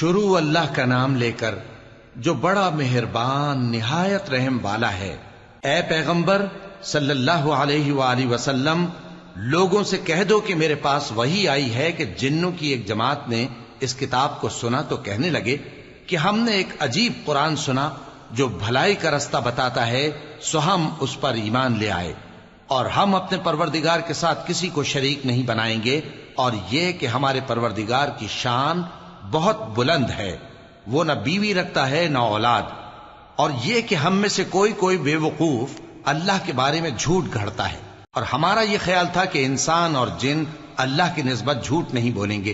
شروع اللہ کا نام لے کر جو بڑا مہربان نہایت رحم والا ہے۔ اے پیغمبر صلی اللہ علیہ وآلہ وسلم، لوگوں سے کہہ دو کہ میرے پاس وحی آئی ہے کہ جنوں کی ایک جماعت نے اس کتاب کو سنا تو کہنے لگے کہ ہم نے ایک عجیب قرآن سنا جو بھلائی کا رستہ بتاتا ہے، سو ہم اس پر ایمان لے آئے، اور ہم اپنے پروردگار کے ساتھ کسی کو شریک نہیں بنائیں گے، اور یہ کہ ہمارے پروردگار کی شان بہت بلند ہے، وہ نہ بیوی رکھتا ہے نہ اولاد، اور یہ کہ ہم میں سے کوئی بے وقوف اللہ کے بارے میں جھوٹ گھڑتا ہے، اور ہمارا یہ خیال تھا کہ انسان اور جن اللہ کی نسبت جھوٹ نہیں بولیں گے،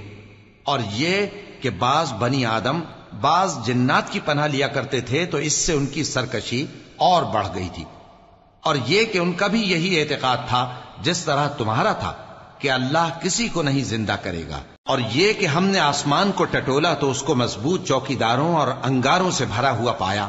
اور یہ کہ بعض بنی آدم بعض جنات کی پناہ لیا کرتے تھے تو اس سے ان کی سرکشی اور بڑھ گئی تھی، اور یہ کہ ان کا بھی یہی اعتقاد تھا جس طرح تمہارا تھا کہ اللہ کسی کو نہیں زندہ کرے گا، اور یہ کہ ہم نے آسمان کو ٹٹولا تو اس کو مضبوط چوکیداروں اور انگاروں سے بھرا ہوا پایا،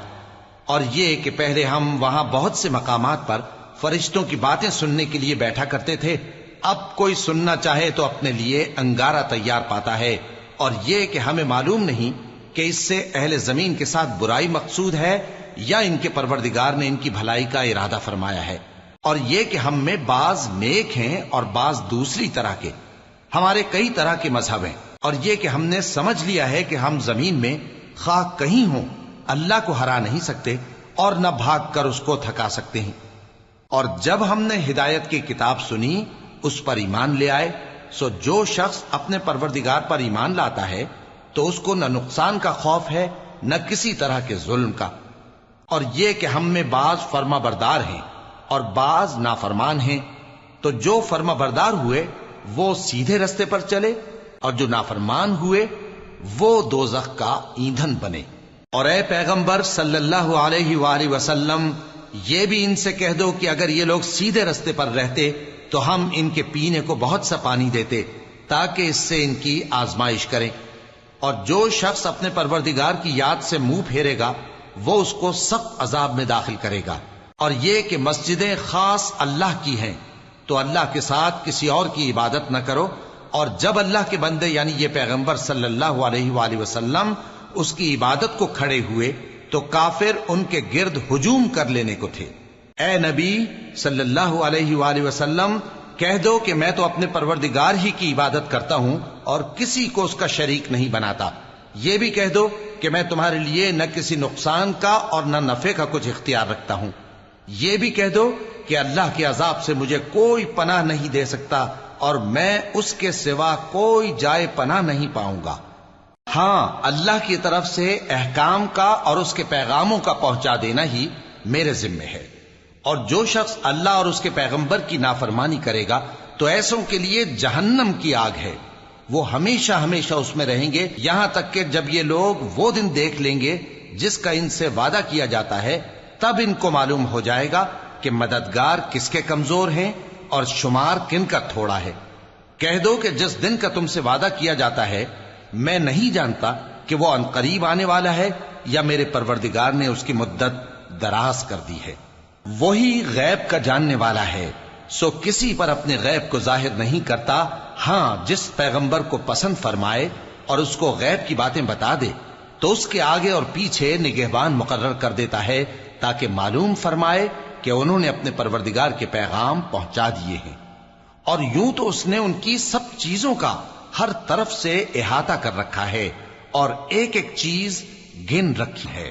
اور یہ کہ پہلے ہم وہاں بہت سے مقامات پر فرشتوں کی باتیں سننے کے لیے بیٹھا کرتے تھے، اب کوئی سننا چاہے تو اپنے لیے انگارہ تیار پاتا ہے، اور یہ کہ ہمیں معلوم نہیں کہ اس سے اہل زمین کے ساتھ برائی مقصود ہے یا ان کے پروردگار نے ان کی بھلائی کا ارادہ فرمایا ہے، اور یہ کہ ہم میں بعض نیک ہیں اور بعض دوسری طرح کے، ہمارے کئی طرح کے مذہب ہیں، اور یہ کہ ہم نے سمجھ لیا ہے کہ ہم زمین میں خواہ کہیں ہوں اللہ کو ہرا نہیں سکتے اور نہ بھاگ کر اس کو تھکا سکتے ہیں، اور جب ہم نے ہدایت کی کتاب سنی اس پر ایمان لے آئے، سو جو شخص اپنے پروردگار پر ایمان لاتا ہے تو اس کو نہ نقصان کا خوف ہے نہ کسی طرح کے ظلم کا، اور یہ کہ ہم میں بعض فرما بردار ہیں اور بعض نافرمان ہیں، تو جو فرما بردار ہوئے وہ سیدھے رستے پر چلے، اور جو نافرمان ہوئے وہ دوزخ کا ایندھن بنے۔ اور اے پیغمبر صلی اللہ علیہ وآلہ وسلم، یہ بھی ان سے کہہ دو کہ اگر یہ لوگ سیدھے رستے پر رہتے تو ہم ان کے پینے کو بہت سا پانی دیتے تاکہ اس سے ان کی آزمائش کریں، اور جو شخص اپنے پروردگار کی یاد سے منہ پھیرے گا وہ اس کو سخت عذاب میں داخل کرے گا، اور یہ کہ مسجدیں خاص اللہ کی ہیں تو اللہ کے ساتھ کسی اور کی عبادت نہ کرو، اور جب اللہ کے بندے یعنی یہ پیغمبر صلی اللہ علیہ وآلہ وسلم اس کی عبادت کو کھڑے ہوئے تو کافر ان کے گرد ہجوم کر لینے کو تھے۔ اے نبی صلی اللہ علیہ وآلہ وسلم، کہہ دو کہ میں تو اپنے پروردگار ہی کی عبادت کرتا ہوں اور کسی کو اس کا شریک نہیں بناتا، یہ بھی کہہ دو کہ میں تمہارے لیے نہ کسی نقصان کا اور نہ نفع کا کچھ اختیار رکھتا ہوں، یہ بھی کہہ دو کہ اللہ کے عذاب سے مجھے کوئی پناہ نہیں دے سکتا اور میں اس کے سوا کوئی جائے پناہ نہیں پاؤں گا، ہاں اللہ کی طرف سے احکام کا اور اس کے پیغاموں کا پہنچا دینا ہی میرے ذمہ ہے، اور جو شخص اللہ اور اس کے پیغمبر کی نافرمانی کرے گا تو ایسوں کے لیے جہنم کی آگ ہے، وہ ہمیشہ ہمیشہ اس میں رہیں گے، یہاں تک کہ جب یہ لوگ وہ دن دیکھ لیں گے جس کا ان سے وعدہ کیا جاتا ہے، تب ان کو معلوم ہو جائے گا کہ مددگار کس کے کمزور ہیں اور شمار کن کا تھوڑا ہے۔ کہہ دو کہ جس دن کا تم سے وعدہ کیا جاتا ہے میں نہیں جانتا کہ وہ عنقریب آنے والا ہے یا میرے پروردگار نے اس کی مدت دراز کر دی ہے، وہی غیب کا جاننے والا ہے، سو کسی پر اپنے غیب کو ظاہر نہیں کرتا، ہاں جس پیغمبر کو پسند فرمائے اور اس کو غیب کی باتیں بتا دے تو اس کے آگے اور پیچھے نگہبان مقرر کر دیتا ہے تاکہ معلوم فرمائے کہ انہوں نے اپنے پروردگار کے پیغام پہنچا دیے ہیں، اور یوں تو اس نے ان کی سب چیزوں کا ہر طرف سے احاطہ کر رکھا ہے اور ایک ایک چیز گن رکھی ہے۔